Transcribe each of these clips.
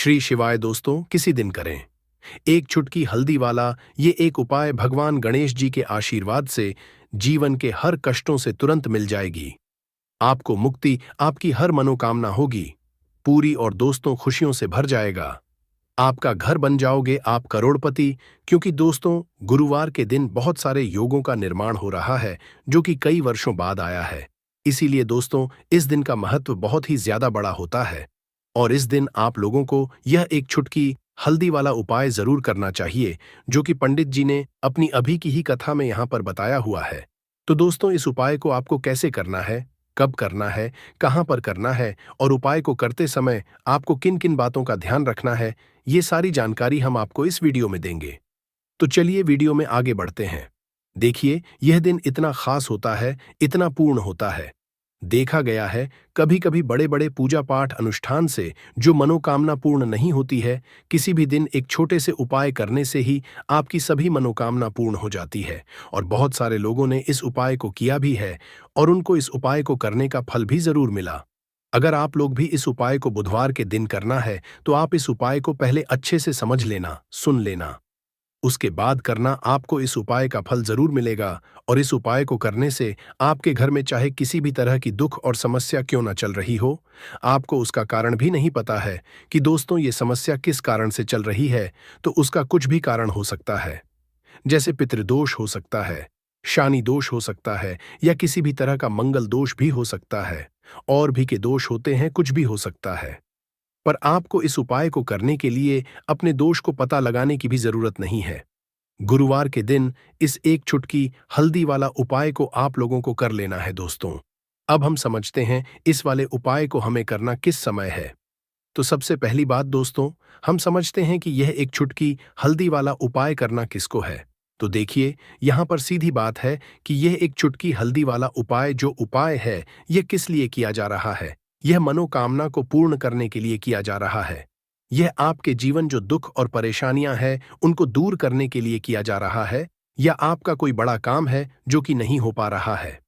श्री शिवाय दोस्तों, किसी दिन करें। एक चुटकी हल्दी वाला ये एक उपाय भगवान गणेश जी के आशीर्वाद से जीवन के हर कष्टों से तुरंत मिल जाएगी। आपको मुक्ति, आपकी हर मनोकामना होगी पूरी और दोस्तों खुशियों से भर जाएगा। आपका घर बन जाओगे आप करोड़पति। क्योंकि दोस्तों, गुरुवार के दिन बहुत सारे योगों का निर्माण हो रहा है जो कि कई वर्षों बाद आया है। इसीलिए दोस्तों, इस दिन का महत्व बहुत ही ज्यादा बड़ा होता है और इस दिन आप लोगों को यह एक चुटकी हल्दी वाला उपाय जरूर करना चाहिए जो कि पंडित जी ने अपनी अभी की ही कथा में यहाँ पर बताया हुआ है। तो दोस्तों, इस उपाय को आपको कैसे करना है, कब करना है, कहाँ पर करना है और उपाय को करते समय आपको किन किन बातों का ध्यान रखना है, ये सारी जानकारी हम आपको इस वीडियो में देंगे। तो चलिए वीडियो में आगे बढ़ते हैं। देखिए, यह दिन इतना खास होता है, इतना पूर्ण होता है। देखा गया है कभी कभी बड़े बड़े पूजा पाठ अनुष्ठान से जो मनोकामना पूर्ण नहीं होती है, किसी भी दिन एक छोटे से उपाय करने से ही आपकी सभी मनोकामना पूर्ण हो जाती है। और बहुत सारे लोगों ने इस उपाय को किया भी है और उनको इस उपाय को करने का फल भी जरूर मिला। अगर आप लोग भी इस उपाय को बुधवार के दिन करना है तो आप इस उपाय को पहले अच्छे से समझ लेना, सुन लेना, उसके बाद करना। आपको इस उपाय का फल जरूर मिलेगा और इस उपाय को करने से आपके घर में चाहे किसी भी तरह की दुख और समस्या क्यों न चल रही हो, आपको उसका कारण भी नहीं पता है कि दोस्तों ये समस्या किस कारण से चल रही है, तो उसका कुछ भी कारण हो सकता है। जैसे पितृदोष हो सकता है, शानी दोष हो सकता है या किसी भी तरह का मंगल दोष भी हो सकता है। और भी के दोष होते हैं, कुछ भी हो सकता है। पर आपको इस उपाय को करने के लिए अपने दोष को पता लगाने की भी जरूरत नहीं है। गुरुवार के दिन इस एक चुटकी हल्दी वाला उपाय को आप लोगों को कर लेना है दोस्तों। अब हम समझते हैं इस वाले उपाय को हमें करना किस समय है। तो सबसे पहली बात दोस्तों, हम समझते हैं कि यह एक चुटकी हल्दी वाला उपाय करना किसको है। तो देखिए, यहाँ पर सीधी बात है कि यह एक चुटकी हल्दी वाला उपाय जो उपाय है, यह किस लिए किया जा रहा है। यह मनोकामना को पूर्ण करने के लिए किया जा रहा है। यह आपके जीवन जो दुख और परेशानियां हैं उनको दूर करने के लिए किया जा रहा है, या आपका कोई बड़ा काम है जो कि नहीं हो पा रहा है,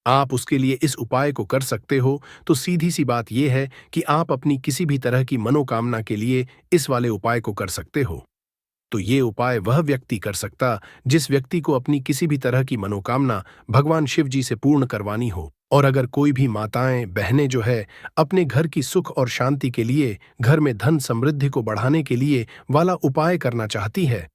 आप उसके लिए इस उपाय को कर सकते हो। तो सीधी सी बात यह है कि आप अपनी किसी भी तरह की मनोकामना के लिए इस वाले उपाय को कर सकते हो। तो ये उपाय वह व्यक्ति कर सकता जिस व्यक्ति को अपनी किसी भी तरह की मनोकामना भगवान शिव जी से पूर्ण करवानी हो। और अगर कोई भी माताएं बहनें जो है अपने घर की सुख और शांति के लिए, घर में धन समृद्धि को बढ़ाने के लिए वाला उपाय करना चाहती है,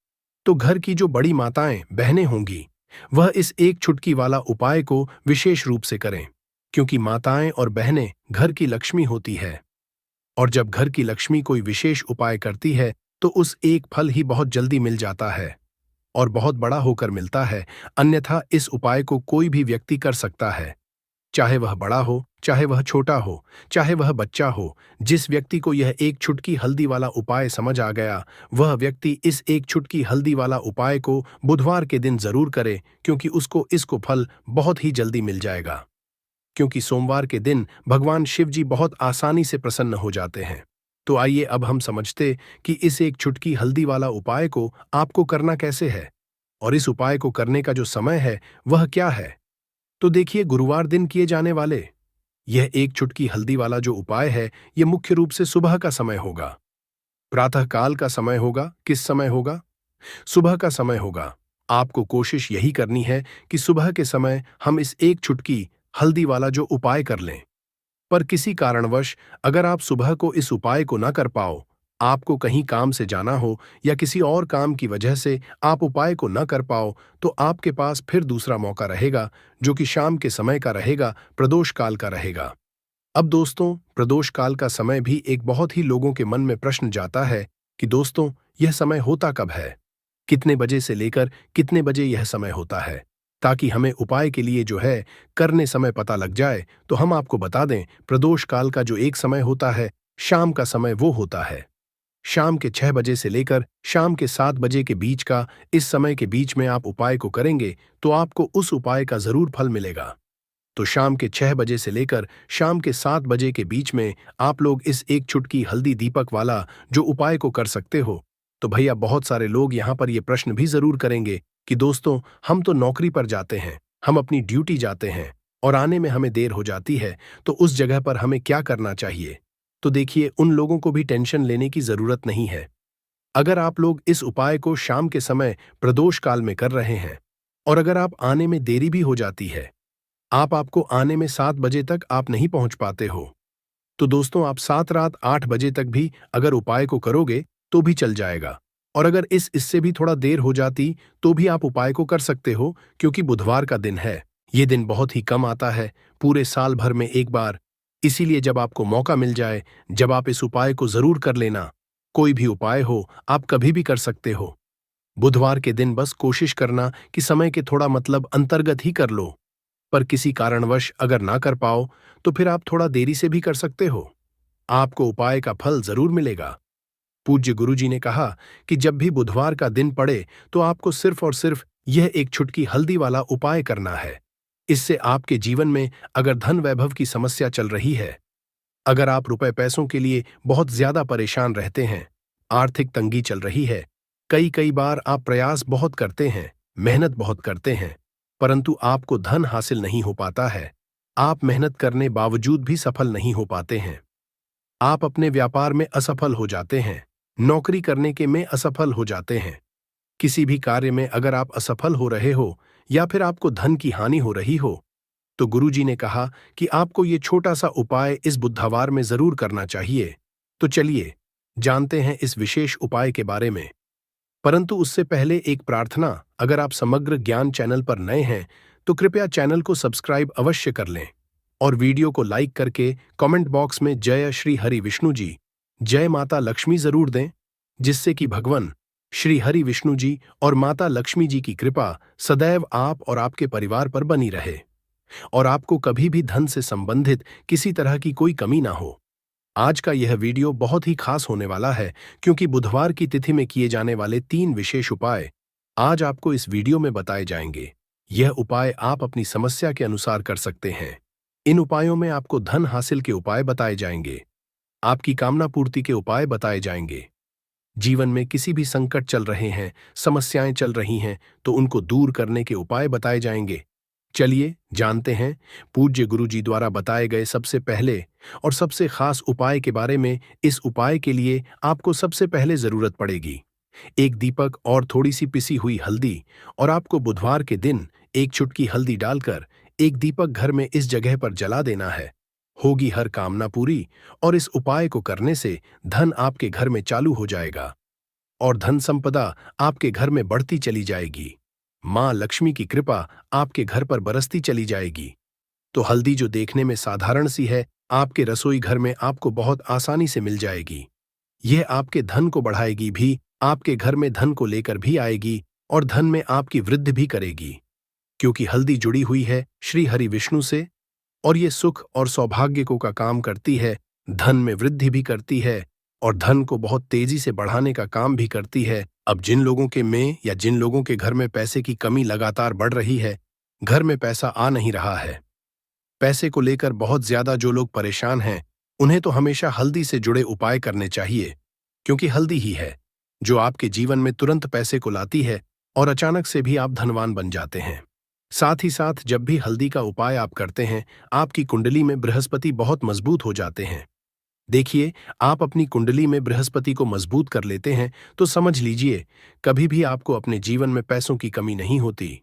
तो घर की जो बड़ी माताएं बहनें होंगी वह इस एक चुटकी वाला उपाय को विशेष रूप से करें। क्योंकि माताएं और बहनें घर की लक्ष्मी होती है और जब घर की लक्ष्मी कोई विशेष उपाय करती है तो उस एक फल ही बहुत जल्दी मिल जाता है और बहुत बड़ा होकर मिलता है। अन्यथा इस उपाय को कोई भी व्यक्ति कर सकता है, चाहे वह बड़ा हो, चाहे वह छोटा हो, चाहे वह बच्चा हो। जिस व्यक्ति को यह एक चुटकी हल्दी वाला उपाय समझ आ गया, वह व्यक्ति इस एक चुटकी हल्दी वाला उपाय को बुधवार के दिन जरूर करे, क्योंकि उसको इसको फल बहुत ही जल्दी मिल जाएगा। क्योंकि सोमवार के दिन भगवान शिव जी बहुत आसानी से प्रसन्न हो जाते हैं। तो आइए अब हम समझते कि इस एक चुटकी हल्दी वाला उपाय को आपको करना कैसे है और इस उपाय को करने का जो समय है वह क्या है। तो देखिए, गुरुवार दिन किए जाने वाले यह एक चुटकी हल्दी वाला जो उपाय है, यह मुख्य रूप से सुबह का समय होगा, प्रातः काल का समय होगा। किस समय होगा? सुबह का समय होगा। आपको कोशिश यही करनी है कि सुबह के समय हम इस एक चुटकी हल्दी वाला जो उपाय कर लें। पर किसी कारणवश अगर आप सुबह को इस उपाय को ना कर पाओ, आपको कहीं काम से जाना हो या किसी और काम की वजह से आप उपाय को न कर पाओ, तो आपके पास फिर दूसरा मौका रहेगा जो कि शाम के समय का रहेगा, प्रदोष काल का रहेगा। अब दोस्तों, प्रदोष काल का समय भी एक बहुत ही लोगों के मन में प्रश्न जाता है कि दोस्तों यह समय होता कब है, कितने बजे से लेकर कितने बजे यह समय होता है, ताकि हमें उपाय के लिए जो है करने समय पता लग जाए। तो हम आपको बता दें, प्रदोष काल का जो एक समय होता है, शाम का समय वो होता है शाम के 6 बजे से लेकर शाम के 7 बजे के बीच का। इस समय के बीच में आप उपाय को करेंगे तो आपको उस उपाय का जरूर फल मिलेगा। तो शाम के 6 बजे से लेकर शाम के 7 बजे के बीच में आप लोग इस एक चुटकी हल्दी दीपक वाला जो उपाय को कर सकते हो। तो भैया, बहुत सारे लोग यहाँ पर ये प्रश्न भी जरूर करेंगे कि दोस्तों हम तो नौकरी पर जाते हैं, हम अपनी ड्यूटी जाते हैं और आने में हमें देर हो जाती है, तो उस जगह पर हमें क्या करना चाहिए। तो देखिए उन लोगों को भी टेंशन लेने की जरूरत नहीं है। अगर आप लोग इस उपाय को शाम के समय प्रदोष काल में कर रहे हैं और अगर आप आने में देरी भी हो जाती है, आपको आने में 7 बजे तक आप नहीं पहुंच पाते हो, तो दोस्तों आप 7 रात 8 बजे तक भी अगर उपाय को करोगे तो भी चल जाएगा। और अगर इससे भी थोड़ा देर हो जाती तो भी आप उपाय को कर सकते हो, क्योंकि बुधवार का दिन है। ये दिन बहुत ही कम आता है, पूरे साल भर में एक बार। इसीलिए जब आपको मौका मिल जाए, जब आप इस उपाय को जरूर कर लेना। कोई भी उपाय हो आप कभी भी कर सकते हो। बुधवार के दिन बस कोशिश करना कि समय के थोड़ा अंतर्गत ही कर लो। पर किसी कारणवश अगर ना कर पाओ तो फिर आप थोड़ा देरी से भी कर सकते हो। आपको उपाय का फल जरूर मिलेगा। पूज्य गुरुजी ने कहा कि जब भी बुधवार का दिन पड़े तो आपको सिर्फ और सिर्फ यह एक चुटकी हल्दी वाला उपाय करना है। इससे आपके जीवन में अगर धन वैभव की समस्या चल रही है, अगर आप रुपए पैसों के लिए बहुत ज्यादा परेशान रहते हैं, आर्थिक तंगी चल रही है, कई कई बार आप प्रयास बहुत करते हैं, मेहनत बहुत करते हैं, परंतु आपको धन हासिल नहीं हो पाता है, आप मेहनत करने बावजूद भी सफल नहीं हो पाते हैं, आप अपने व्यापार में असफल हो जाते हैं, नौकरी करने के में असफल हो जाते हैं, किसी भी कार्य में अगर आप असफल हो रहे हो या फिर आपको धन की हानि हो रही हो, तो गुरुजी ने कहा कि आपको ये छोटा सा उपाय इस बुधवार में जरूर करना चाहिए। तो चलिए जानते हैं इस विशेष उपाय के बारे में। परंतु उससे पहले एक प्रार्थना, अगर आप समग्र ज्ञान चैनल पर नए हैं तो कृपया चैनल को सब्सक्राइब अवश्य कर लें और वीडियो को लाइक करके कमेंट बॉक्स में जय श्री हरि विष्णु जी, जय माता लक्ष्मी जरूर दें, जिससे कि भगवान श्री हरि विष्णु जी और माता लक्ष्मी जी की कृपा सदैव आप और आपके परिवार पर बनी रहे और आपको कभी भी धन से संबंधित किसी तरह की कोई कमी ना हो। आज का यह वीडियो बहुत ही खास होने वाला है, क्योंकि बुधवार की तिथि में किए जाने वाले 3 विशेष उपाय आज आपको इस वीडियो में बताए जाएंगे। यह उपाय आप अपनी समस्या के अनुसार कर सकते हैं। इन उपायों में आपको धन हासिल के उपाय बताए जाएंगे, आपकी कामना पूर्ति के उपाय बताए जाएंगे। जीवन में किसी भी संकट चल रहे हैं, समस्याएं चल रही हैं, तो उनको दूर करने के उपाय बताए जाएंगे। चलिए जानते हैं पूज्य गुरु जी द्वारा बताए गए सबसे पहले और सबसे खास उपाय के बारे में। इस उपाय के लिए आपको सबसे पहले जरूरत पड़ेगी एक दीपक और थोड़ी सी पिसी हुई हल्दी, और आपको बुधवार के दिन एक चुटकी हल्दी डालकर एक दीपक घर में इस जगह पर जला देना है। होगी हर कामना पूरी, और इस उपाय को करने से धन आपके घर में चालू हो जाएगा और धन संपदा आपके घर में बढ़ती चली जाएगी। मां लक्ष्मी की कृपा आपके घर पर बरसती चली जाएगी। तो हल्दी जो देखने में साधारण सी है, आपके रसोई घर में आपको बहुत आसानी से मिल जाएगी। यह आपके धन को बढ़ाएगी भी, आपके घर में धन को लेकर भी आएगी और धन में आपकी वृद्धि भी करेगी, क्योंकि हल्दी जुड़ी हुई है श्री हरि विष्णु से और ये सुख और सौभाग्य को का काम करती है, धन में वृद्धि भी करती है और धन को बहुत तेजी से बढ़ाने का काम भी करती है। अब जिन लोगों के में या जिन लोगों के घर में पैसे की कमी लगातार बढ़ रही है, घर में पैसा आ नहीं रहा है, पैसे को लेकर बहुत ज्यादा जो लोग परेशान हैं, उन्हें तो हमेशा हल्दी से जुड़े उपाय करने चाहिए, क्योंकि हल्दी ही है जो आपके जीवन में तुरंत पैसे को लाती है और अचानक से भी आप धनवान बन जाते हैं। साथ ही साथ जब भी हल्दी का उपाय आप करते हैं, आपकी कुंडली में बृहस्पति बहुत मजबूत हो जाते हैं। देखिए, आप अपनी कुंडली में बृहस्पति को मजबूत कर लेते हैं तो समझ लीजिए कभी भी आपको अपने जीवन में पैसों की कमी नहीं होती,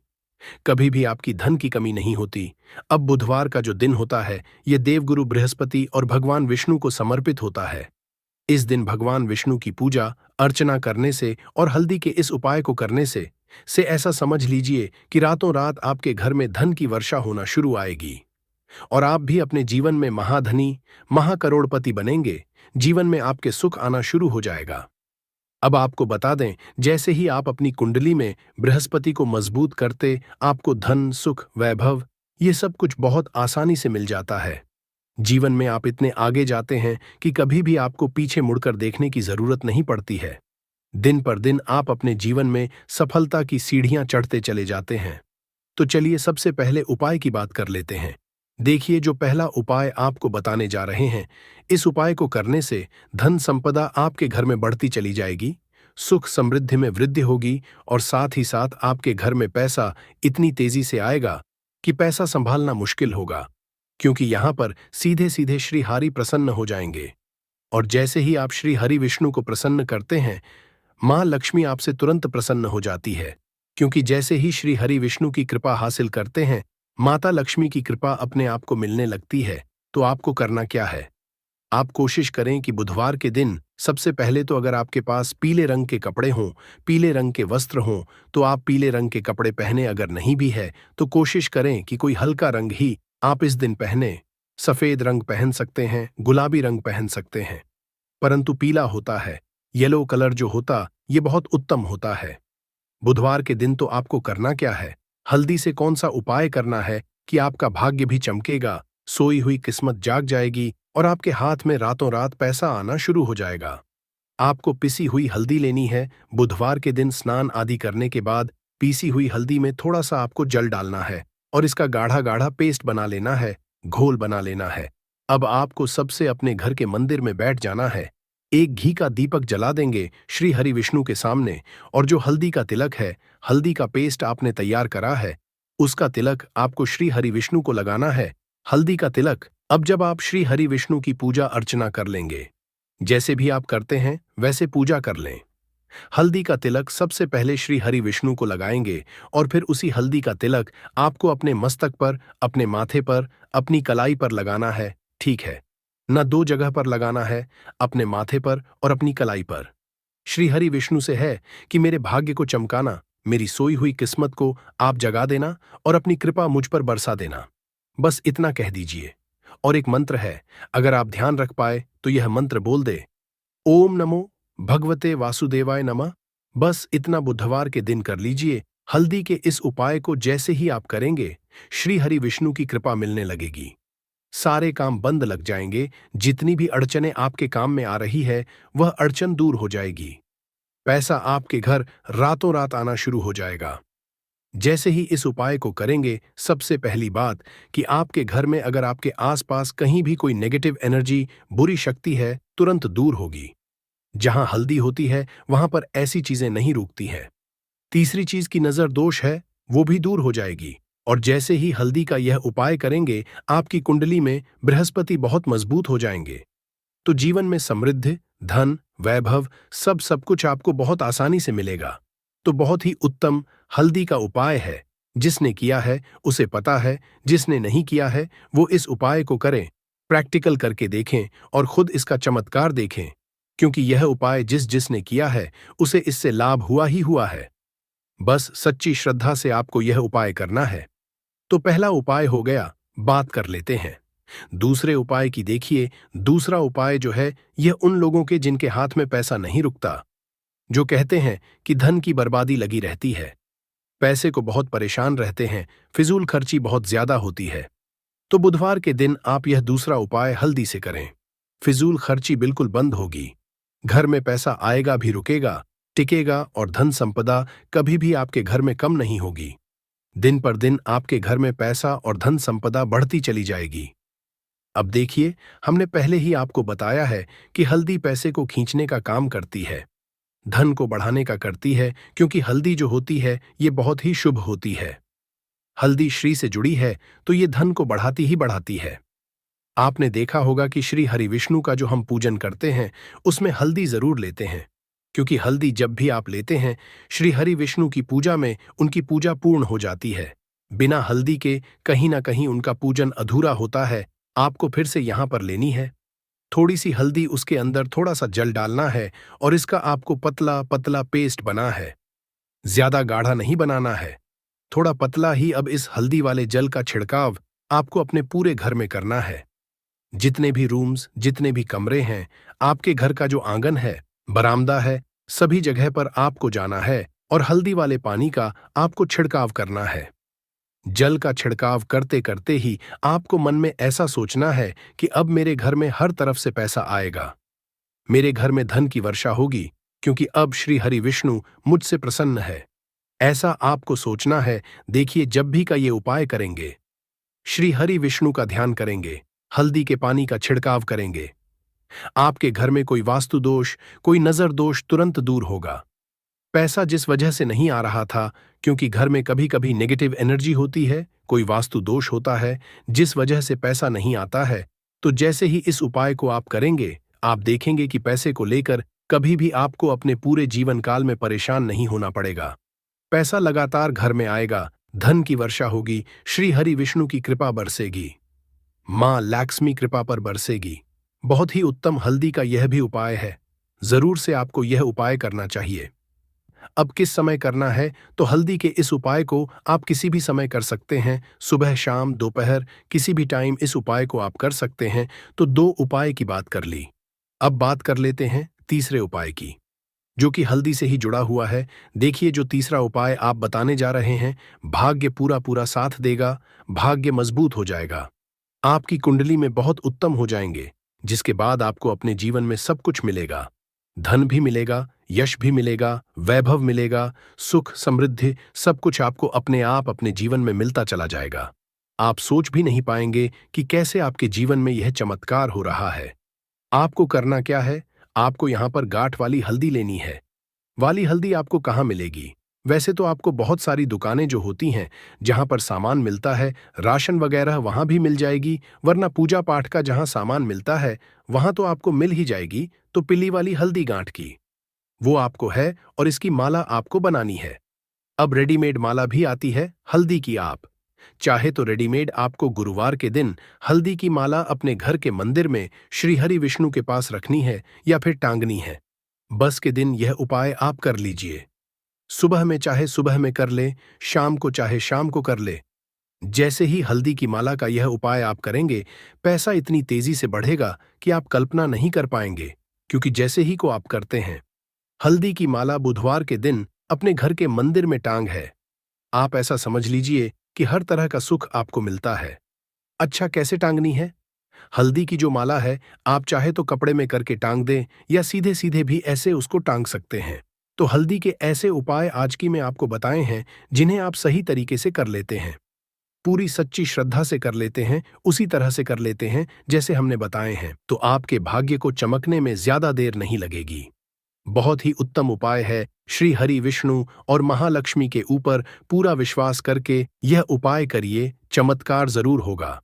कभी भी आपकी धन की कमी नहीं होती। अब बुधवार का जो दिन होता है, यह देवगुरु बृहस्पति और भगवान विष्णु को समर्पित होता है। इस दिन भगवान विष्णु की पूजा अर्चना करने से और हल्दी के इस उपाय को करने से ऐसा समझ लीजिए कि रातों रात आपके घर में धन की वर्षा होना शुरू आएगी और आप भी अपने जीवन में महाधनी, महाकरोड़पति बनेंगे। जीवन में आपके सुख आना शुरू हो जाएगा। अब आपको बता दें, जैसे ही आप अपनी कुंडली में बृहस्पति को मजबूत करते, आपको धन, सुख, वैभव ये सब कुछ बहुत आसानी से मिल जाता है। जीवन में आप इतने आगे जाते हैं कि कभी भी आपको पीछे मुड़कर देखने की जरूरत नहीं पड़ती है। दिन पर दिन आप अपने जीवन में सफलता की सीढ़ियां चढ़ते चले जाते हैं। तो चलिए सबसे पहले उपाय की बात कर लेते हैं। देखिए, जो पहला उपाय आपको बताने जा रहे हैं, इस उपाय को करने से धन संपदा आपके घर में बढ़ती चली जाएगी, सुख समृद्धि में वृद्धि होगी और साथ ही साथ आपके घर में पैसा इतनी तेजी से आएगा कि पैसा संभालना मुश्किल होगा, क्योंकि यहां पर सीधे सीधे श्री हरि प्रसन्न हो जाएंगे। और जैसे ही आप श्री हरि विष्णु को प्रसन्न करते हैं, मां लक्ष्मी आपसे तुरंत प्रसन्न हो जाती है। क्योंकि जैसे ही श्री हरि विष्णु की कृपा हासिल करते हैं, माता लक्ष्मी की कृपा अपने आप को मिलने लगती है। तो आपको करना क्या है? आप कोशिश करें कि बुधवार के दिन सबसे पहले तो अगर आपके पास पीले रंग के कपड़े हों, पीले रंग के वस्त्र हों, तो आप पीले रंग के कपड़े पहने। अगर नहीं भी है तो कोशिश करें कि कोई हल्का रंग ही आप इस दिन पहने। सफेद रंग पहन सकते हैं, गुलाबी रंग पहन सकते हैं, परंतु पीला होता है, येलो कलर जो होता, ये बहुत उत्तम होता है। बुधवार के दिन तो आपको करना क्या है? हल्दी से कौन सा उपाय करना है कि आपका भाग्य भी चमकेगा, सोई हुई किस्मत जाग जाएगी और आपके हाथ में रातों रात पैसा आना शुरू हो जाएगा। आपको पिसी हुई हल्दी लेनी है। बुधवार के दिन स्नान आदि करने के बाद पीसी हुई हल्दी में थोड़ा सा आपको जल डालना है और इसका गाढ़ा गाढ़ा पेस्ट बना लेना है, घोल बना लेना है। अब आपको सबसे अपने घर के मंदिर में बैठ जाना है। एक घी का दीपक जला देंगे श्री हरि विष्णु के सामने, और जो हल्दी का तिलक है, हल्दी का पेस्ट आपने तैयार करा है, उसका तिलक आपको श्री हरि विष्णु को लगाना है। हल्दी का तिलक। अब जब आप श्री हरि विष्णु की पूजा अर्चना कर लेंगे, जैसे भी आप करते हैं वैसे पूजा कर लें। हल्दी का तिलक सबसे पहले श्री हरि विष्णु को लगाएंगे और फिर उसी हल्दी का तिलक आपको अपने मस्तक पर, अपने माथे पर, अपनी कलाई पर लगाना है। ठीक है, न दो जगह पर लगाना है, अपने माथे पर और अपनी कलाई पर। श्री हरि विष्णु से है कि मेरे भाग्य को चमकाना, मेरी सोई हुई किस्मत को आप जगा देना और अपनी कृपा मुझ पर बरसा देना। बस इतना कह दीजिए। और एक मंत्र है, अगर आप ध्यान रख पाए तो यह मंत्र बोल दे, ओम नमो भगवते वासुदेवाय नमः। बस इतना बुधवार के दिन कर लीजिए। हल्दी के इस उपाय को जैसे ही आप करेंगे, श्री हरि विष्णु की कृपा मिलने लगेगी। सारे काम बंद लग जाएंगे। जितनी भी अड़चनें आपके काम में आ रही है, वह अड़चन दूर हो जाएगी। पैसा आपके घर रातों रात आना शुरू हो जाएगा। जैसे ही इस उपाय को करेंगे, सबसे पहली बात कि आपके घर में अगर आपके आसपास कहीं भी कोई नेगेटिव एनर्जी, बुरी शक्ति है, तुरंत दूर होगी। जहां हल्दी होती है वहां पर ऐसी चीजें नहीं रुकती हैं। तीसरी चीज की नजर दोष है, वो भी दूर हो जाएगी। और जैसे ही हल्दी का यह उपाय करेंगे, आपकी कुंडली में बृहस्पति बहुत मजबूत हो जाएंगे। तो जीवन में समृद्धि, धन, वैभव, सब कुछ आपको बहुत आसानी से मिलेगा। तो बहुत ही उत्तम हल्दी का उपाय है। जिसने किया है उसे पता है, जिसने नहीं किया है वो इस उपाय को करें, प्रैक्टिकल करके देखें और खुद इसका चमत्कार देखें। क्योंकि यह उपाय जिसने किया है उसे इससे लाभ हुआ ही हुआ है। बस सच्ची श्रद्धा से आपको यह उपाय करना है। तो पहला उपाय हो गया, बात कर लेते हैं। दूसरे उपाय की देखिए। दूसरा उपाय जो है, यह उन लोगों के जिनके हाथ में पैसा नहीं रुकता, जो कहते हैं कि धन की बर्बादी लगी रहती है, पैसे को बहुत परेशान रहते हैं, फिजूल खर्ची बहुत ज्यादा होती है। तो बुधवार के दिन आप यह दूसरा उपाय हल्दी से करें। फिजूल खर्ची बिल्कुल बंद होगी। घर में पैसा आएगा भी, रुकेगा, टिकेगा और धन संपदा कभी भी आपके घर में कम नहीं होगी। दिन पर दिन आपके घर में पैसा और धन संपदा बढ़ती चली जाएगी। अब देखिए, हमने पहले ही आपको बताया है कि हल्दी पैसे को खींचने का काम करती है, धन को बढ़ाने का करती है, क्योंकि हल्दी जो होती है ये बहुत ही शुभ होती है। हल्दी श्री से जुड़ी है तो ये धन को बढ़ाती ही बढ़ाती है। आपने देखा होगा कि श्री हरि विष्णु का जो हम पूजन करते हैं उसमें हल्दी जरूर लेते हैं, क्योंकि हल्दी जब भी आप लेते हैं, श्री हरि विष्णु की पूजा में उनकी पूजा पूर्ण हो जाती है। बिना हल्दी के कहीं ना कहीं उनका पूजन अधूरा होता है। आपको फिर से यहां पर लेनी है थोड़ी सी हल्दी, उसके अंदर थोड़ा सा जल डालना है और इसका आपको पतला पतला पेस्ट बना है। ज्यादा गाढ़ा नहीं बनाना है, थोड़ा पतला ही। अब इस हल्दी वाले जल का छिड़काव आपको अपने पूरे घर में करना है। जितने भी रूम्स, जितने भी कमरे हैं, आपके घर का जो आंगन है, बरामदा है, सभी जगह पर आपको जाना है और हल्दी वाले पानी का आपको छिड़काव करना है। जल का छिड़काव करते करते ही आपको मन में ऐसा सोचना है कि अब मेरे घर में हर तरफ से पैसा आएगा, मेरे घर में धन की वर्षा होगी, क्योंकि अब श्री हरि विष्णु मुझसे प्रसन्न है। ऐसा आपको सोचना है। देखिए, जब भी का ये उपाय करेंगे, श्री हरि विष्णु का ध्यान करेंगे, हल्दी के पानी का छिड़काव करेंगे, आपके घर में कोई वास्तु दोष, कोई नजर दोष तुरंत दूर होगा। पैसा जिस वजह से नहीं आ रहा था, क्योंकि घर में कभी कभी नेगेटिव एनर्जी होती है, कोई वास्तु दोष होता है जिस वजह से पैसा नहीं आता है, तो जैसे ही इस उपाय को आप करेंगे, आप देखेंगे कि पैसे को लेकर कभी भी आपको अपने पूरे जीवन काल में परेशान नहीं होना पड़ेगा। पैसा लगातार घर में आएगा, धन की वर्षा होगी, श्री हरि विष्णु की कृपा बरसेगी, मां लक्ष्मी कृपा पर बरसेगी। बहुत ही उत्तम हल्दी का यह भी उपाय है, जरूर से आपको यह उपाय करना चाहिए। अब किस समय करना है, तो हल्दी के इस उपाय को आप किसी भी समय कर सकते हैं, सुबह शाम दोपहर किसी भी टाइम इस उपाय को आप कर सकते हैं। तो दो उपाय की बात कर ली, अब बात कर लेते हैं तीसरे उपाय की, जो कि हल्दी से ही जुड़ा हुआ है। देखिए, जो तीसरा उपाय आप बताने जा रहे हैं, भाग्य पूरा पूरा साथ देगा, भाग्य मजबूत हो जाएगा, आपकी कुंडली में बहुत उत्तम हो जाएंगे, जिसके बाद आपको अपने जीवन में सब कुछ मिलेगा। धन भी मिलेगा, यश भी मिलेगा, वैभव मिलेगा, सुख समृद्धि सब कुछ आपको अपने आप अपने जीवन में मिलता चला जाएगा। आप सोच भी नहीं पाएंगे कि कैसे आपके जीवन में यह चमत्कार हो रहा है। आपको करना क्या है, आपको यहां पर गांठ वाली हल्दी लेनी है। वाली हल्दी आपको कहाँ मिलेगी? वैसे तो आपको बहुत सारी दुकानें जो होती हैं, जहां पर सामान मिलता है, राशन वगैरह वहां भी मिल जाएगी, वरना पूजा पाठ का जहां सामान मिलता है वहां तो आपको मिल ही जाएगी। तो पीली वाली हल्दी गांठ की, वो आपको है और इसकी माला आपको बनानी है। अब रेडीमेड माला भी आती है हल्दी की, आप चाहे तो रेडीमेड आपको गुरुवार के दिन हल्दी की माला अपने घर के मंदिर में श्री हरि विष्णु के पास रखनी है या फिर टांगनी है। बस के दिन यह उपाय आप कर लीजिए। सुबह में चाहे सुबह में कर ले, शाम को चाहे शाम को कर ले। जैसे ही हल्दी की माला का यह उपाय आप करेंगे, पैसा इतनी तेजी से बढ़ेगा कि आप कल्पना नहीं कर पाएंगे, क्योंकि जैसे ही को आप करते हैं। हल्दी की माला बुधवार के दिन अपने घर के मंदिर में टांग है, आप ऐसा समझ लीजिए कि हर तरह का सुख आपको मिलता है। अच्छा, कैसे टांगनी है? हल्दी की जो माला है, आप चाहे तो कपड़े में करके टांग दें या सीधे सीधे भी ऐसे उसको टांग सकते हैं। तो हल्दी के ऐसे उपाय आज की मैं आपको बताए हैं, जिन्हें आप सही तरीके से कर लेते हैं, पूरी सच्ची श्रद्धा से कर लेते हैं, उसी तरह से कर लेते हैं जैसे हमने बताए हैं, तो आपके भाग्य को चमकने में ज्यादा देर नहीं लगेगी। बहुत ही उत्तम उपाय है। श्री हरि विष्णु और महालक्ष्मी के ऊपर पूरा विश्वास करके यह उपाय करिए, चमत्कार जरूर होगा।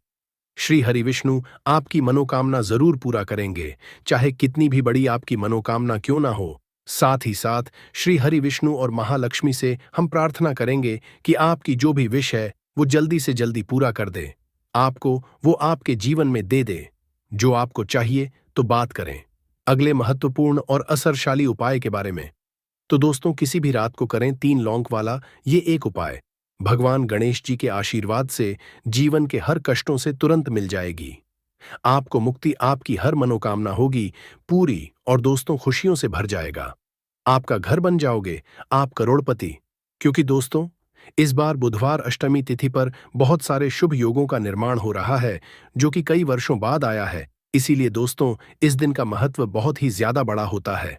श्री हरि विष्णु आपकी मनोकामना जरूर पूरा करेंगे, चाहे कितनी भी बड़ी आपकी मनोकामना क्यों ना हो। साथ ही साथ श्री हरि विष्णु और महालक्ष्मी से हम प्रार्थना करेंगे कि आपकी जो भी विश है वो जल्दी से जल्दी पूरा कर दे, आपको वो आपके जीवन में दे दे। जो आपको चाहिए तो बात करें अगले महत्वपूर्ण और असरशाली उपाय के बारे में। तो दोस्तों, किसी भी रात को करें 3 लौंग वाला ये एक उपाय, भगवान गणेश जी के आशीर्वाद से जीवन के हर कष्टों से तुरंत मिल जाएगी, आपको मुक्ति, आपकी हर मनोकामना होगी पूरी, और दोस्तों खुशियों से भर जाएगा, आपका घर बन जाओगे, आप करोड़पति। क्योंकि दोस्तों, इस बार बुधवार अष्टमी तिथि पर बहुत सारे शुभ योगों का निर्माण हो रहा है, जो कि कई वर्षों बाद आया है। इसीलिए दोस्तों, इस दिन का महत्व बहुत ही ज्यादा बड़ा होता है,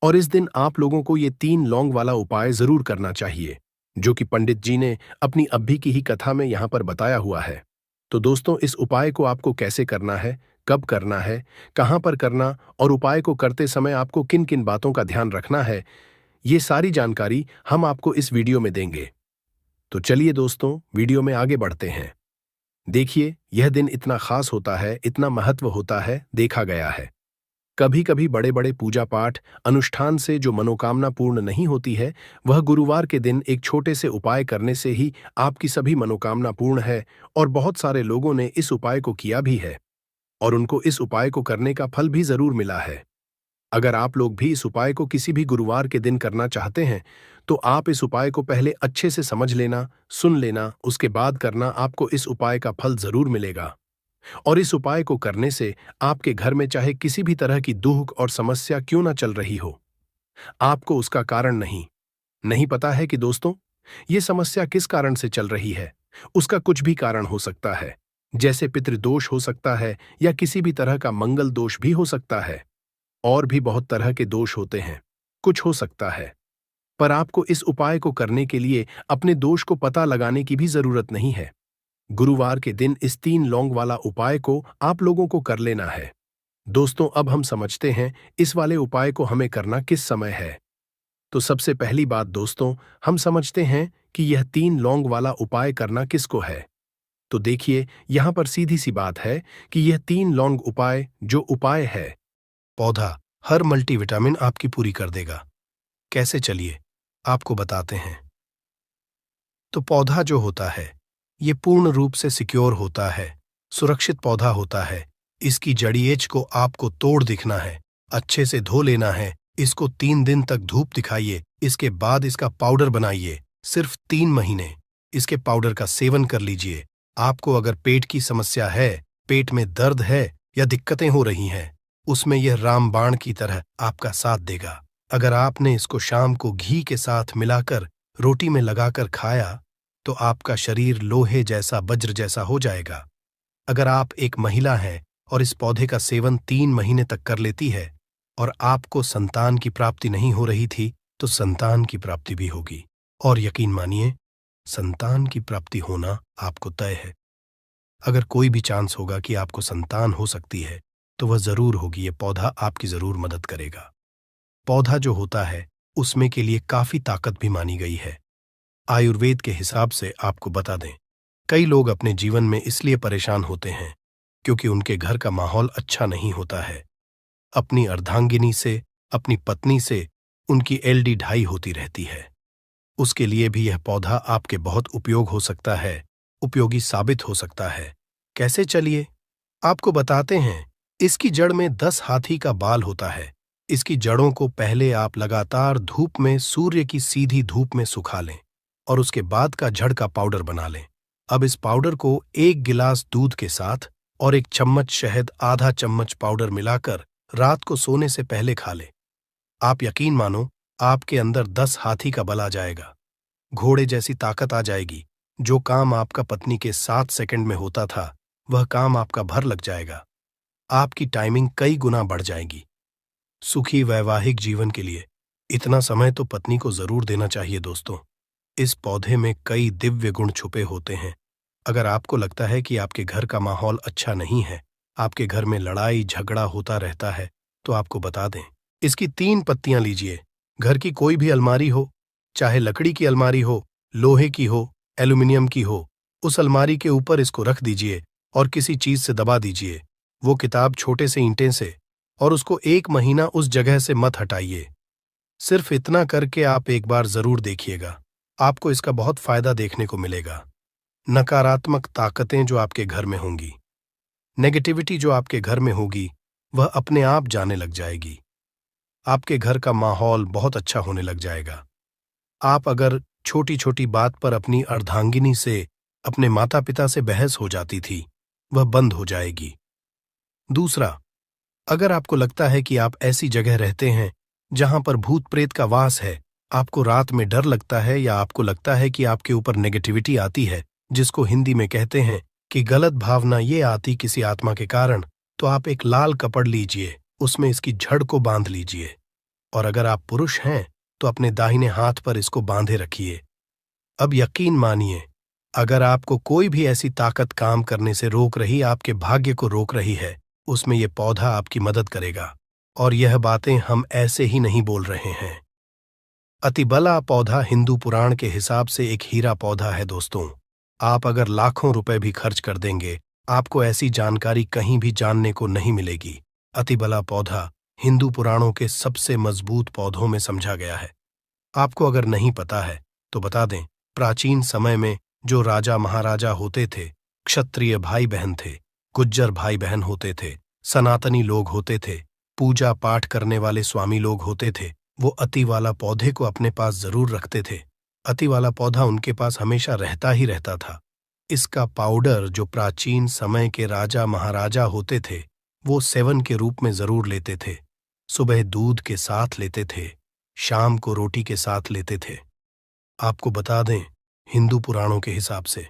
और इस दिन आप लोगों को ये 3 लौंग वाला उपाय जरूर करना चाहिए, जो कि पंडित जी ने अपनी अभी की ही कथा में यहाँ पर बताया हुआ है। तो दोस्तों, इस उपाय को आपको कैसे करना है, कब करना है, कहाँ पर करना, और उपाय को करते समय आपको किन किन बातों का ध्यान रखना है, ये सारी जानकारी हम आपको इस वीडियो में देंगे। तो चलिए दोस्तों, वीडियो में आगे बढ़ते हैं। देखिए, यह दिन इतना खास होता है, इतना महत्व होता है, देखा गया है कभी कभी बड़े बड़े पूजा पाठ अनुष्ठान से जो मनोकामना पूर्ण नहीं होती है, वह गुरुवार के दिन एक छोटे से उपाय करने से ही आपकी सभी मनोकामना पूर्ण है। और बहुत सारे लोगों ने इस उपाय को किया भी है, और उनको इस उपाय को करने का फल भी जरूर मिला है। अगर आप लोग भी इस उपाय को किसी भी गुरुवार के दिन करना चाहते हैं, तो आप इस उपाय को पहले अच्छे से समझ लेना, सुन लेना, उसके बाद करना, आपको इस उपाय का फल जरूर मिलेगा। और इस उपाय को करने से आपके घर में चाहे किसी भी तरह की दुख और समस्या क्यों ना चल रही हो, आपको उसका कारण नहीं पता है कि दोस्तों, ये समस्या किस कारण से चल रही है। उसका कुछ भी कारण हो सकता है, जैसे पितृदोष हो सकता है, या किसी भी तरह का मंगल दोष भी हो सकता है, और भी बहुत तरह के दोष होते हैं, कुछ हो सकता है। पर आपको इस उपाय को करने के लिए अपने दोष को पता लगाने की भी जरूरत नहीं है। गुरुवार के दिन इस 3 लौंग वाला उपाय को आप लोगों को कर लेना है। दोस्तों, अब हम समझते हैं इस वाले उपाय को हमें करना किस समय है। तो सबसे पहली बात दोस्तों, हम समझते हैं कि यह 3 लौंग वाला उपाय करना किसको है। तो देखिए, यहां पर सीधी सी बात है कि यह 3 लौंग उपाय जो उपाय है, पौधा हर मल्टीविटामिन आपकी पूरी कर देगा। कैसे, चलिए आपको बताते हैं। तो पौधा जो होता है ये पूर्ण रूप से सिक्योर होता है, सुरक्षित पौधा होता है। इसकी जड़िएच को आपको तोड़ दिखना है, अच्छे से धो लेना है, इसको 3 दिन तक धूप दिखाइए, इसके बाद इसका पाउडर बनाइए। सिर्फ 3 महीने इसके पाउडर का सेवन कर लीजिए। आपको अगर पेट की समस्या है, पेट में दर्द है या दिक्कतें हो रही हैं, उसमें यह रामबाण की तरह आपका साथ देगा। अगर आपने इसको शाम को घी के साथ मिलाकर रोटी में लगाकर खाया तो आपका शरीर लोहे जैसा, वज्र जैसा हो जाएगा। अगर आप एक महिला हैं और इस पौधे का सेवन 3 महीने तक कर लेती है और आपको संतान की प्राप्ति नहीं हो रही थी, तो संतान की प्राप्ति भी होगी। और यकीन मानिए, संतान की प्राप्ति होना आपको तय है। अगर कोई भी चांस होगा कि आपको संतान हो सकती है तो वह जरूर होगी। ये पौधा आपकी जरूर मदद करेगा। पौधा जो होता है उसमें के लिए काफी ताकत भी मानी गई है। आयुर्वेद के हिसाब से आपको बता दें, कई लोग अपने जीवन में इसलिए परेशान होते हैं क्योंकि उनके घर का माहौल अच्छा नहीं होता है। अपनी अर्धांगिनी से, अपनी पत्नी से उनकी एलडी ढाई होती रहती है। उसके लिए भी यह पौधा आपके बहुत उपयोग हो सकता है, उपयोगी साबित हो सकता है। कैसे, चलिए आपको बताते हैं। इसकी जड़ में 10 हाथी का बाल होता है। इसकी जड़ों को पहले आप लगातार धूप में, सूर्य की सीधी धूप में सुखा लें और उसके बाद का जड़ का पाउडर बना लें। अब इस पाउडर को 1 गिलास दूध के साथ और 1 चम्मच शहद, आधा चम्मच पाउडर मिलाकर रात को सोने से पहले खा लें। आप यकीन मानो, आपके अंदर 10 हाथी का बल आ जाएगा, घोड़े जैसी ताकत आ जाएगी। जो काम आपका पत्नी के 7 सेकंड में होता था, वह काम आपका भर लग जाएगा। आपकी टाइमिंग कई गुना बढ़ जाएगी। सुखी वैवाहिक जीवन के लिए इतना समय तो पत्नी को जरूर देना चाहिए दोस्तों। इस पौधे में कई दिव्य गुण छुपे होते हैं। अगर आपको लगता है कि आपके घर का माहौल अच्छा नहीं है, आपके घर में लड़ाई झगड़ा होता रहता है, तो आपको बता दें, इसकी 3 पत्तियां लीजिए। घर की कोई भी अलमारी हो, चाहे लकड़ी की अलमारी हो, लोहे की हो, एल्यूमिनियम की हो, उस अलमारी के ऊपर इसको रख दीजिए और किसी चीज से दबा दीजिए। वो किताब छोटे से ईंटे से, और उसको 1 महीना उस जगह से मत हटाइए। सिर्फ इतना करके आप एक बार जरूर देखिएगा, आपको इसका बहुत फायदा देखने को मिलेगा। नकारात्मक ताकतें जो आपके घर में होंगी, नेगेटिविटी जो आपके घर में होगी, वह अपने आप जाने लग जाएगी। आपके घर का माहौल बहुत अच्छा होने लग जाएगा। आप अगर छोटी छोटी बात पर अपनी अर्धांगिनी से, अपने माता पिता से बहस हो जाती थी, वह बंद हो जाएगी। दूसरा, अगर आपको लगता है कि आप ऐसी जगह रहते हैं जहां पर भूत प्रेत का वास है, आपको रात में डर लगता है या आपको लगता है कि आपके ऊपर नेगेटिविटी आती है, जिसको हिंदी में कहते हैं कि गलत भावना ये आती किसी आत्मा के कारण, तो आप एक लाल कपड़ लीजिए, उसमें इसकी जड़ को बांध लीजिए। और अगर आप पुरुष हैं तो अपने दाहिने हाथ पर इसको बांधे रखिए। अब यकीन मानिए, अगर आपको कोई भी ऐसी ताकत काम करने से रोक रही, आपके भाग्य को रोक रही है, उसमें यह पौधा आपकी मदद करेगा। और यह बातें हम ऐसे ही नहीं बोल रहे हैं। अतिबला पौधा हिंदू पुराण के हिसाब से एक हीरा पौधा है दोस्तों। आप अगर लाखों रुपए भी खर्च कर देंगे, आपको ऐसी जानकारी कहीं भी जानने को नहीं मिलेगी। अतिबला पौधा हिंदू पुराणों के सबसे मजबूत पौधों में समझा गया है। आपको अगर नहीं पता है तो बता दें, प्राचीन समय में जो राजा महाराजा होते थे, क्षत्रिय भाई बहन थे, गुज्जर भाई बहन होते थे, सनातनी लोग होते थे, पूजा पाठ करने वाले स्वामी लोग होते थे, वो अति वाला पौधे को अपने पास जरूर रखते थे। अति वाला पौधा उनके पास हमेशा रहता ही रहता था। इसका पाउडर जो प्राचीन समय के राजा महाराजा होते थे, वो सेवन के रूप में जरूर लेते थे। सुबह दूध के साथ लेते थे, शाम को रोटी के साथ लेते थे। आपको बता दें, हिंदू पुराणों के हिसाब से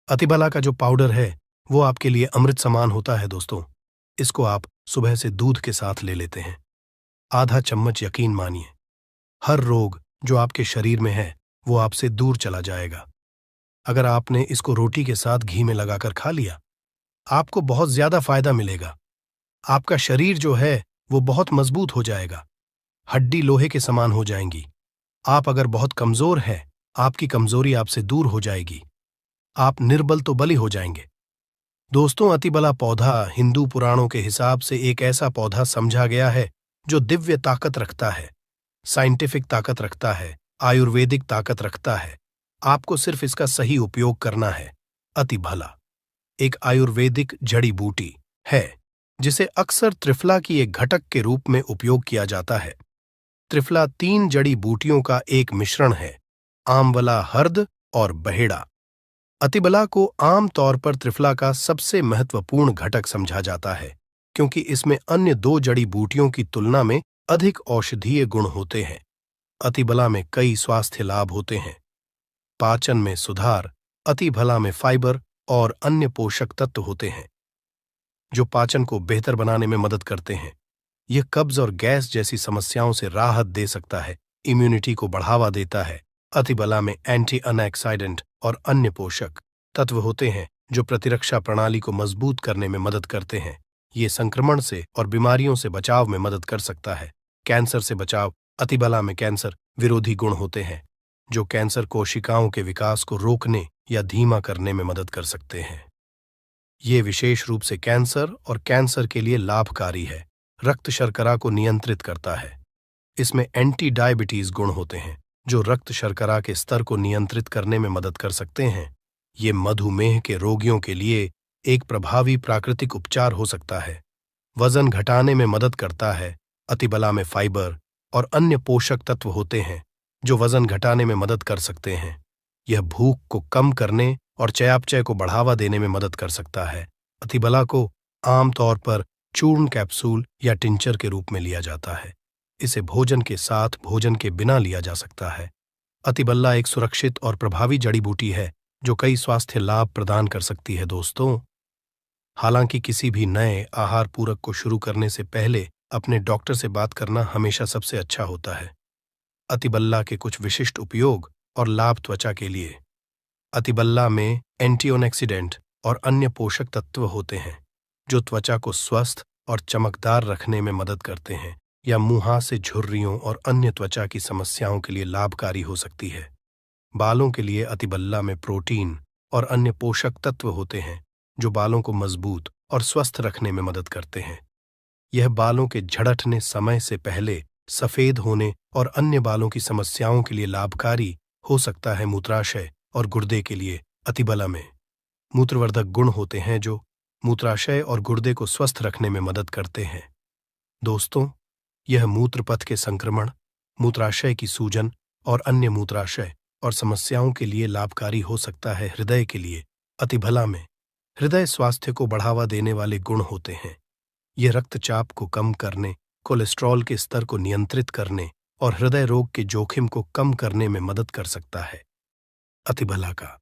अतिबला का जो पाउडर है वो आपके लिए अमृत समान होता है दोस्तों। इसको आप सुबह से दूध के साथ ले लेते हैं, आधा चम्मच। यकीन मानिए, हर रोग जो आपके शरीर में है वो आपसे दूर चला जाएगा। अगर आपने इसको रोटी के साथ घी में लगाकर खा लिया, आपको बहुत ज्यादा फायदा मिलेगा। आपका शरीर जो है वो बहुत मजबूत हो जाएगा, हड्डी लोहे के समान हो जाएंगी। आप अगर बहुत कमजोर हैं, आपकी कमजोरी आपसे दूर हो जाएगी। आप निर्बल तो बली हो जाएंगे। दोस्तों, अतिबला पौधा हिंदू पुराणों के हिसाब से एक ऐसा पौधा समझा गया है जो दिव्य ताकत रखता है, साइंटिफिक ताकत रखता है, आयुर्वेदिक ताकत रखता है। आपको सिर्फ इसका सही उपयोग करना है। अतिबला एक आयुर्वेदिक जड़ी बूटी है जिसे अक्सर त्रिफला की एक घटक के रूप में उपयोग किया जाता है। त्रिफला 3 जड़ी बूटियों का एक मिश्रण है, आंवला, हर्द और बहेड़ा। अतिबला को आम तौर पर त्रिफला का सबसे महत्वपूर्ण घटक समझा जाता है क्योंकि इसमें अन्य 2 जड़ी बूटियों की तुलना में अधिक औषधीय गुण होते हैं। अतिबला में कई स्वास्थ्य लाभ होते हैं। पाचन में सुधार। अतिबला में फाइबर और अन्य पोषक तत्व होते हैं जो पाचन को बेहतर बनाने में मदद करते हैं। यह कब्ज और गैस जैसी समस्याओं से राहत दे सकता है, इम्यूनिटी को बढ़ावा देता है। अतिबला में एंटी ऑक्सीडेंट और अन्य पोषक तत्व होते हैं जो प्रतिरक्षा प्रणाली को मजबूत करने में मदद करते हैं। ये संक्रमण से और बीमारियों से बचाव में मदद कर सकता है। कैंसर से बचाव। अतिबला में कैंसर विरोधी गुण होते हैं जो कैंसर कोशिकाओं के विकास को रोकने या धीमा करने में मदद कर सकते हैं। ये विशेष रूप से कैंसर और कैंसर के लिए लाभकारी है। रक्त शर्करा को नियंत्रित करता है। इसमें एंटी डायबिटीज गुण होते हैं जो रक्त शर्करा के स्तर को नियंत्रित करने में मदद कर सकते हैं। ये मधुमेह के रोगियों के लिए एक प्रभावी प्राकृतिक उपचार हो सकता है। वजन घटाने में मदद करता है। अतिबला में फाइबर और अन्य पोषक तत्व होते हैं जो वजन घटाने में मदद कर सकते हैं। यह भूख को कम करने और चयापचय को बढ़ावा देने में मदद कर सकता है। अतिबला को आमतौर पर चूर्ण कैप्सूल या टिंचर के रूप में लिया जाता है। इसे भोजन के साथ, भोजन के बिना लिया जा सकता है। अतिबला एक सुरक्षित और प्रभावी जड़ी बूटी है जो कई स्वास्थ्य लाभ प्रदान कर सकती है। दोस्तों, हालांकि किसी भी नए आहार पूरक को शुरू करने से पहले अपने डॉक्टर से बात करना हमेशा सबसे अच्छा होता है। अतिबला के कुछ विशिष्ट उपयोग और लाभ त्वचा के लिए। अतिबला में एंटीऑक्सीडेंट और अन्य पोषक तत्व होते हैं जो त्वचा को स्वस्थ और चमकदार रखने में मदद करते हैं या मुंह से झुर्रियों और अन्य त्वचा की समस्याओं के लिए लाभकारी हो सकती है। बालों के लिए अतिबला में प्रोटीन और अन्य पोषक तत्व होते हैं जो बालों को मजबूत और स्वस्थ रखने में मदद करते हैं। यह बालों के झड़ने समय से पहले सफेद होने और अन्य बालों की समस्याओं के लिए लाभकारी हो सकता है। मूत्राशय और गुर्दे के लिए अतिबला में मूत्रवर्धक गुण होते हैं जो मूत्राशय और गुर्दे को स्वस्थ रखने में मदद करते हैं। दोस्तों, यह मूत्रपथ के संक्रमण, मूत्राशय की सूजन और अन्य मूत्राशय और समस्याओं के लिए लाभकारी हो सकता है। हृदय के लिए अतिबला में हृदय स्वास्थ्य को बढ़ावा देने वाले गुण होते हैं। यह रक्तचाप को कम करने, कोलेस्ट्रॉल के स्तर को नियंत्रित करने और हृदय रोग के जोखिम को कम करने में मदद कर सकता है। अतिबला का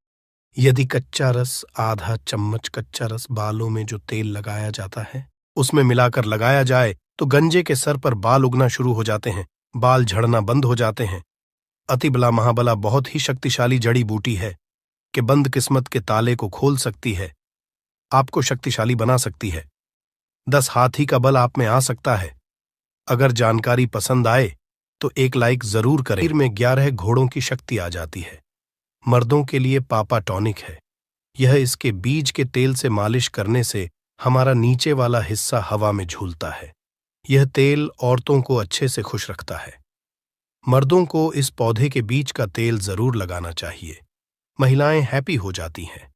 यदि कच्चा रस, आधा चम्मच कच्चा रस बालों में जो तेल लगाया जाता है उसमें मिलाकर लगाया जाए तो गंजे के सर पर बाल उगना शुरू हो जाते हैं, बाल झड़ना बंद हो जाते हैं। अतिबला महाबला बहुत ही शक्तिशाली जड़ी बूटी है कि बंद किस्मत के ताले को खोल सकती है, आपको शक्तिशाली बना सकती है। 10 हाथी का बल आप में आ सकता है। अगर जानकारी पसंद आए तो एक लाइक जरूर करें। शरीर में 11 घोड़ों की शक्ति आ जाती है। मर्दों के लिए पापा टॉनिक है। यह इसके बीज के तेल से मालिश करने से हमारा नीचे वाला हिस्सा हवा में झूलता है। यह तेल औरतों को अच्छे से खुश रखता है। मर्दों को इस पौधे के बीज का तेल जरूर लगाना चाहिए। महिलाएं हैप्पी हो जाती हैं।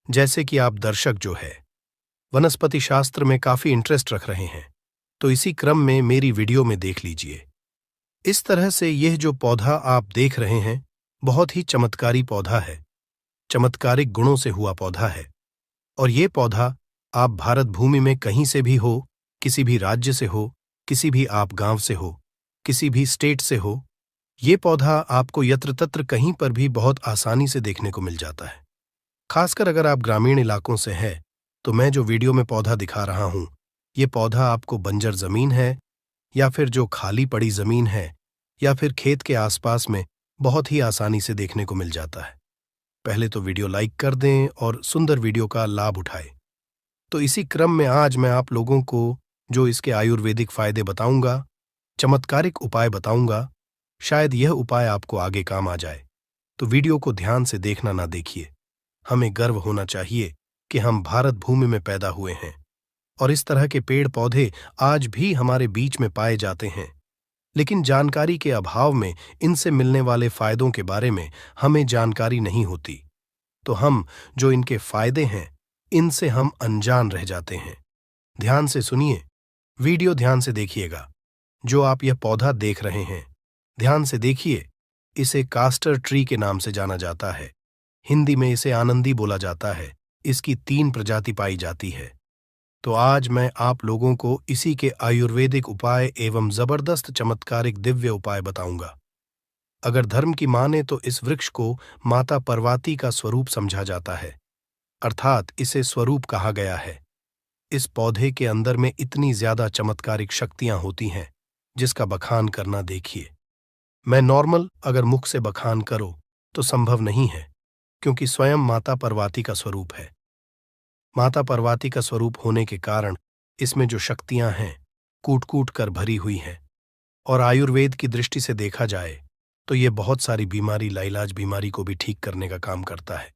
जैसे कि आप दर्शक जो है वनस्पति शास्त्र में काफी इंटरेस्ट रख रहे हैं तो इसी क्रम में मेरी वीडियो में देख लीजिए। इस तरह से यह जो पौधा आप देख रहे हैं बहुत ही चमत्कारी पौधा है, चमत्कारिक गुणों से हुआ पौधा है। और ये पौधा आप भारत भूमि में कहीं से भी हो, किसी भी राज्य से हो, किसी भी आप गांव से हो, किसी भी स्टेट से हो, ये पौधा आपको यत्र तत्र कहीं पर भी बहुत आसानी से देखने को मिल जाता है। खासकर अगर आप ग्रामीण इलाकों से हैं तो मैं जो वीडियो में पौधा दिखा रहा हूं, ये पौधा आपको बंजर जमीन है या फिर जो खाली पड़ी जमीन है या फिर खेत के आसपास में बहुत ही आसानी से देखने को मिल जाता है। पहले तो वीडियो लाइक कर दें और सुंदर वीडियो का लाभ उठाएं। तो इसी क्रम में आज मैं आप लोगों को जो इसके आयुर्वेदिक फायदे बताऊंगा, चमत्कारिक उपाय बताऊंगा, शायद यह उपाय आपको आगे काम आ जाए। तो वीडियो को ध्यान से देखना ना देखिए। हमें गर्व होना चाहिए कि हम भारत भूमि में पैदा हुए हैं और इस तरह के पेड़ पौधे आज भी हमारे बीच में पाए जाते हैं, लेकिन जानकारी के अभाव में इनसे मिलने वाले फायदों के बारे में हमें जानकारी नहीं होती, तो हम जो इनके फायदे हैं इनसे हम अनजान रह जाते हैं। ध्यान से सुनिए, वीडियो ध्यान से देखिएगा। जो आप यह पौधा देख रहे हैं, ध्यान से देखिए। इसे कास्टर ट्री के नाम से जाना जाता है। हिंदी में इसे आनंदी बोला जाता है। इसकी 3 प्रजाति पाई जाती है। तो आज मैं आप लोगों को इसी के आयुर्वेदिक उपाय एवं जबरदस्त चमत्कारिक दिव्य उपाय बताऊंगा। अगर धर्म की माने तो इस वृक्ष को माता पार्वती का स्वरूप समझा जाता है, अर्थात इसे स्वरूप कहा गया है। इस पौधे के अंदर में इतनी ज्यादा चमत्कारिक शक्तियां होती हैं जिसका बखान करना देखिए। मैं नॉर्मल अगर मुख से बखान करो तो संभव नहीं है, क्योंकि स्वयं माता पार्वती का स्वरूप है। माता पार्वती का स्वरूप होने के कारण इसमें जो शक्तियां हैं कूट कूट कर भरी हुई हैं, और आयुर्वेद की दृष्टि से देखा जाए तो ये बहुत सारी बीमारी लाइलाज बीमारी को भी ठीक करने का काम करता है।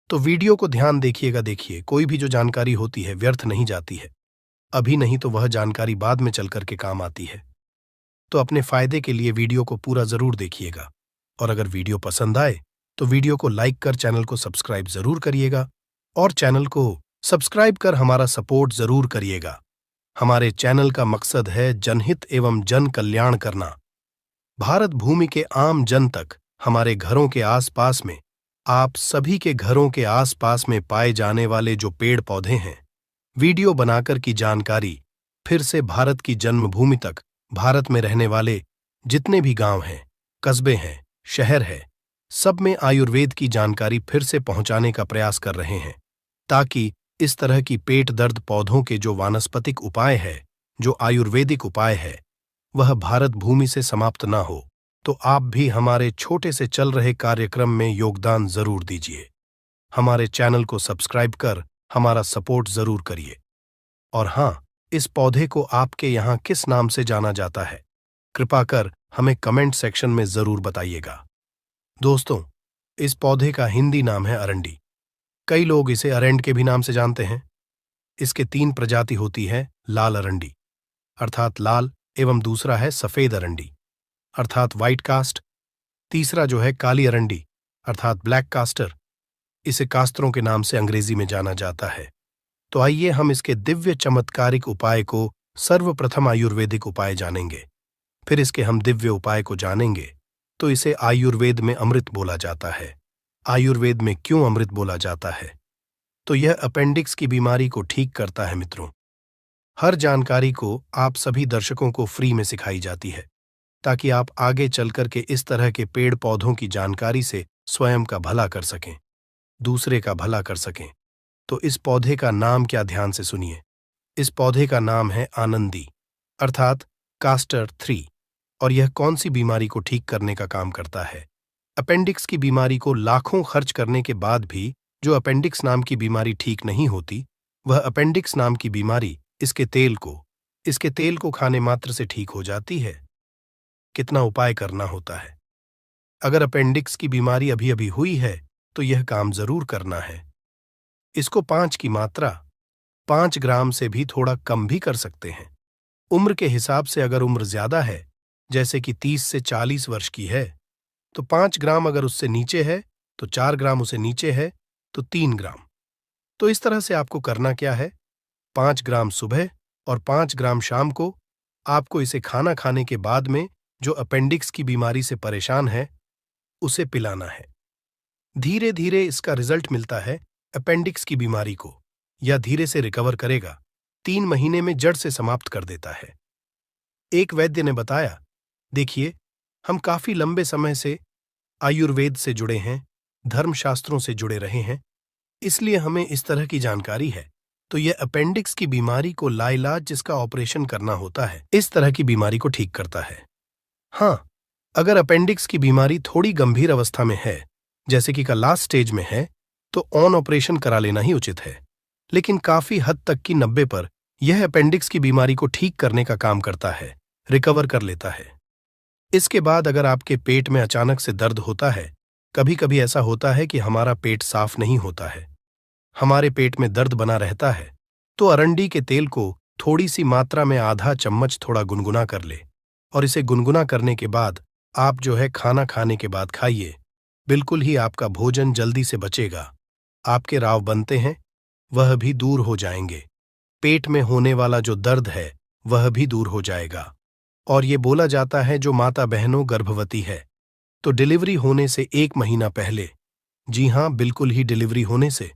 तो वीडियो को ध्यान देखिएगा। देखिए, कोई भी जो जानकारी होती है व्यर्थ नहीं जाती है, अभी नहीं तो वह जानकारी बाद में चल करके काम आती है। तो अपने फायदे के लिए वीडियो को पूरा जरूर देखिएगा, और अगर वीडियो पसंद आए तो वीडियो को लाइक कर चैनल को सब्सक्राइब जरूर करिएगा, और चैनल को सब्सक्राइब कर हमारा सपोर्ट जरूर करिएगा। हमारे चैनल का मकसद है जनहित एवं जन कल्याण करना। भारत भूमि के आम जन तक, हमारे घरों के आसपास में, आप सभी के घरों के आसपास में पाए जाने वाले जो पेड़ पौधे हैं, वीडियो बनाकर की जानकारी फिर से भारत की जन्मभूमि तक, भारत में रहने वाले जितने भी गांव हैं, कस्बे हैं, शहर है, सब में आयुर्वेद की जानकारी फिर से पहुंचाने का प्रयास कर रहे हैं, ताकि इस तरह की पेट दर्द पौधों के जो वानस्पतिक उपाय है, जो आयुर्वेदिक उपाय है, वह भारत भूमि से समाप्त ना हो। तो आप भी हमारे छोटे से चल रहे कार्यक्रम में योगदान जरूर दीजिए। हमारे चैनल को सब्सक्राइब कर हमारा सपोर्ट जरूर करिए। और हां, इस पौधे को आपके यहां किस नाम से जाना जाता है, कृपा कर हमें कमेंट सेक्शन में जरूर बताइएगा। दोस्तों, इस पौधे का हिंदी नाम है अरंडी। कई लोग इसे अरेंड के भी नाम से जानते हैं। इसके 3 प्रजाति होती है। लाल अरंडी अर्थात लाल, एवं दूसरा है सफेद अरंडी अर्थात व्हाइट कास्ट, तीसरा जो है काली अरंडी अर्थात ब्लैक कास्टर। इसे कास्तरों के नाम से अंग्रेजी में जाना जाता है। तो आइए हम इसके दिव्य चमत्कारिक उपाय को सर्वप्रथम आयुर्वेदिक उपाय जानेंगे। फिर इसके हम दिव्य उपाय को जानेंगे तो इसे आयुर्वेद में अमृत बोला जाता है। आयुर्वेद में क्यों अमृत बोला जाता है? तो यह अपेंडिक्स की बीमारी को ठीक करता है। मित्रों, हर जानकारी को आप सभी दर्शकों को फ्री में सिखाई जाती है, ताकि आप आगे चलकर के इस तरह के पेड़ पौधों की जानकारी से स्वयं का भला कर सकें, दूसरे का भला कर सकें। तो इस पौधे का नाम क्या, ध्यान से सुनिए। इस पौधे का नाम है आनंदी अर्थात कास्टर 3। और यह कौन सी बीमारी को ठीक करने का काम करता है? अपेंडिक्स की बीमारी को लाखों खर्च करने के बाद भी जो अपेंडिक्स नाम की बीमारी ठीक नहीं होती, वह अपेंडिक्स नाम की बीमारी इसके तेल को खाने मात्र से ठीक हो जाती है। कितना उपाय करना होता है। अगर अपेंडिक्स की बीमारी अभी अभी हुई है तो यह काम जरूर करना है। इसको 5 की मात्रा 5 ग्राम से भी थोड़ा कम भी कर सकते हैं। उम्र के हिसाब से अगर उम्र ज्यादा है, जैसे कि 30 से 40 वर्ष की है, तो 5 ग्राम, अगर उससे नीचे है तो 4 ग्राम, उसे नीचे है तो 3 ग्राम। तो इस तरह से आपको करना क्या है, 5 ग्राम सुबह और 5 ग्राम शाम को आपको इसे खाना खाने के बाद में जो अपेंडिक्स की बीमारी से परेशान है उसे पिलाना है। धीरे धीरे इसका रिजल्ट मिलता है अपेंडिक्स की बीमारी को, या धीरे से रिकवर करेगा, 3 महीने में जड़ से समाप्त कर देता है। एक वैद्य ने बताया, देखिए, हम काफी लंबे समय से आयुर्वेद से जुड़े हैं, धर्मशास्त्रों से जुड़े रहे हैं, इसलिए हमें इस तरह की जानकारी है। तो यह अपेंडिक्स की बीमारी को लाइलाज जिसका ऑपरेशन करना होता है, इस तरह की बीमारी को ठीक करता है। हाँ, अगर अपेंडिक्स की बीमारी थोड़ी गंभीर अवस्था में है, जैसे कि का लास्ट स्टेज में है, तो ऑन ऑपरेशन करा लेना ही उचित है। लेकिन काफी हद तक की 90 पर यह अपेंडिक्स की बीमारी को ठीक करने का काम करता है, रिकवर कर लेता है। इसके बाद अगर आपके पेट में अचानक से दर्द होता है, कभी कभी ऐसा होता है कि हमारा पेट साफ नहीं होता है, हमारे पेट में दर्द बना रहता है तो अरंडी के तेल को थोड़ी सी मात्रा में आधा चम्मच थोड़ा गुनगुना कर ले और इसे गुनगुना करने के बाद आप जो है खाना खाने के बाद खाइए। बिल्कुल ही आपका भोजन जल्दी से बचेगा, आपके राव बनते हैं वह भी दूर हो जाएंगे, पेट में होने वाला जो दर्द है वह भी दूर हो जाएगा। और ये बोला जाता है जो माता बहनों गर्भवती है तो डिलीवरी होने से 1 महीना पहले, जी हाँ बिल्कुल ही डिलीवरी होने से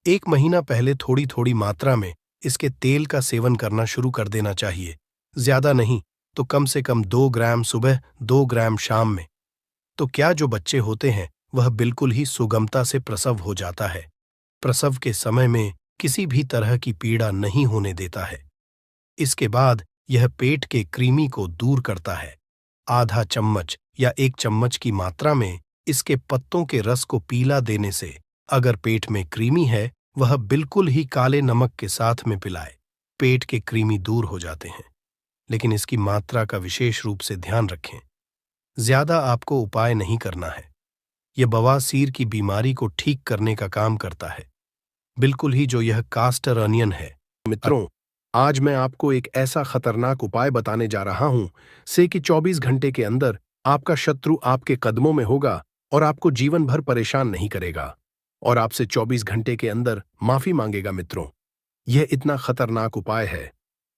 1 महीना पहले थोड़ी थोड़ी मात्रा में इसके तेल का सेवन करना शुरू कर देना चाहिए। ज्यादा नहीं तो कम से कम 2 ग्राम सुबह, 2 ग्राम शाम में। तो क्या जो बच्चे होते हैं वह बिल्कुल ही सुगमता से प्रसव हो जाता है। प्रसव के समय में किसी भी तरह की पीड़ा नहीं होने देता है। इसके बाद यह पेट के कृमि को दूर करता है। आधा चम्मच या 1 चम्मच की मात्रा में इसके पत्तों के रस को पीला देने से अगर पेट में कृमि है वह बिल्कुल ही काले नमक के साथ में पिलाए, पेट के कृमि दूर हो जाते हैं। लेकिन इसकी मात्रा का विशेष रूप से ध्यान रखें। ज्यादा आपको उपाय नहीं करना है। यह बवासीर की बीमारी को ठीक करने का काम करता है, बिल्कुल ही जो यह कास्टर अनियन है। मित्रों, आज मैं आपको एक ऐसा खतरनाक उपाय बताने जा रहा हूं से कि 24 घंटे के अंदर आपका शत्रु आपके कदमों में होगा और आपको जीवन भर परेशान नहीं करेगा और आपसे 24 घंटे के अंदर माफी मांगेगा। मित्रों, यह इतना खतरनाक उपाय है।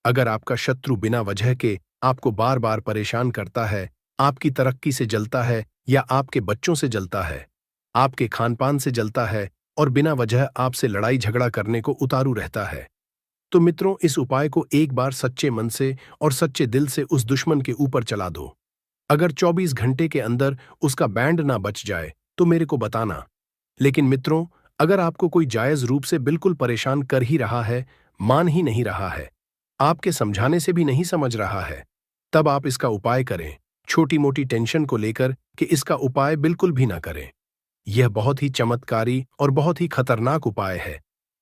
अगर आपका शत्रु बिना वजह के आपको बार बार परेशान करता है, आपकी तरक्की से जलता है या आपके बच्चों से जलता है, आपके खानपान से जलता है और बिना वजह आपसे लड़ाई झगड़ा करने को उतारू रहता है, तो मित्रों इस उपाय को एक बार सच्चे मन से और सच्चे दिल से उस दुश्मन के ऊपर चला दो। अगर 24 घंटे के अंदर उसका बैंड ना बच जाए तो मेरे को बताना। लेकिन मित्रों, अगर आपको कोई जायज रूप से बिल्कुल परेशान कर ही रहा है, मान ही नहीं रहा है, आपके समझाने से भी नहीं समझ रहा है, तब आप इसका उपाय करें। छोटी मोटी टेंशन को लेकर कि इसका उपाय बिल्कुल भी ना करें। यह बहुत ही चमत्कारी और बहुत ही खतरनाक उपाय है।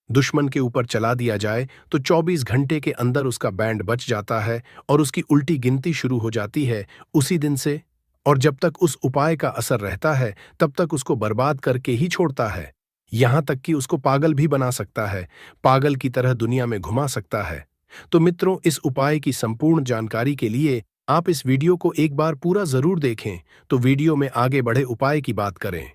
दुश्मन के ऊपर चला दिया जाए तो 24 घंटे के अंदर उसका बैंड बच जाता है और उसकी उल्टी गिनती शुरू हो जाती है उसी दिन से, और जब तक उस उपाय का असर रहता है तब तक उसको बर्बाद करके ही छोड़ता है। यहां तक कि उसको पागल भी बना सकता है, पागल की तरह दुनिया में घुमा सकता है। तो मित्रों, इस उपाय की संपूर्ण जानकारी के लिए आप इस वीडियो को एक बार पूरा जरूर देखें। तो वीडियो में आगे बढ़े उपाय की बात करें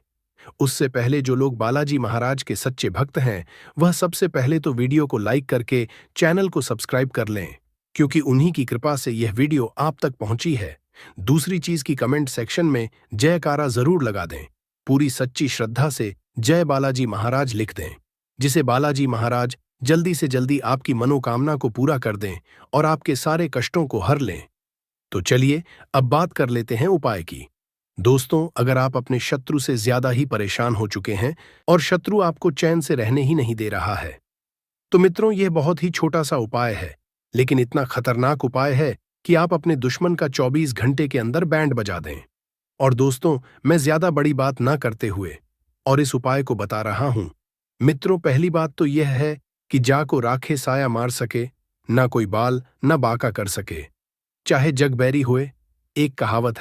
उससे पहले जो लोग बालाजी महाराज के सच्चे भक्त हैं वह सबसे पहले तो वीडियो को लाइक करके चैनल को सब्सक्राइब कर लें, क्योंकि उन्हीं की कृपा से यह वीडियो आप तक पहुंची है। दूसरी चीज की कमेंट सेक्शन में जयकारा जरूर लगा दें, पूरी सच्ची श्रद्धा से जय बालाजी महाराज लिख दें, जिसे बालाजी महाराज जल्दी से जल्दी आपकी मनोकामना को पूरा कर दें और आपके सारे कष्टों को हर लें। तो चलिए अब बात कर लेते हैं उपाय की। दोस्तों, अगर आप अपने शत्रु से ज्यादा ही परेशान हो चुके हैं और शत्रु आपको चैन से रहने ही नहीं दे रहा है, तो मित्रों यह बहुत ही छोटा सा उपाय है, लेकिन इतना खतरनाक उपाय है कि आप अपने दुश्मन का 24 घंटे के अंदर बैंड बजा दें। और दोस्तों, मैं ज्यादा बड़ी बात ना करते हुए और इस उपाय को बता रहा हूं। मित्रों, पहली बात तो यह है कि जा को राखे साया मार सके, ना कोई बाल ना बाका कर सके, चाहे जग बैरी हुए। एक कहावत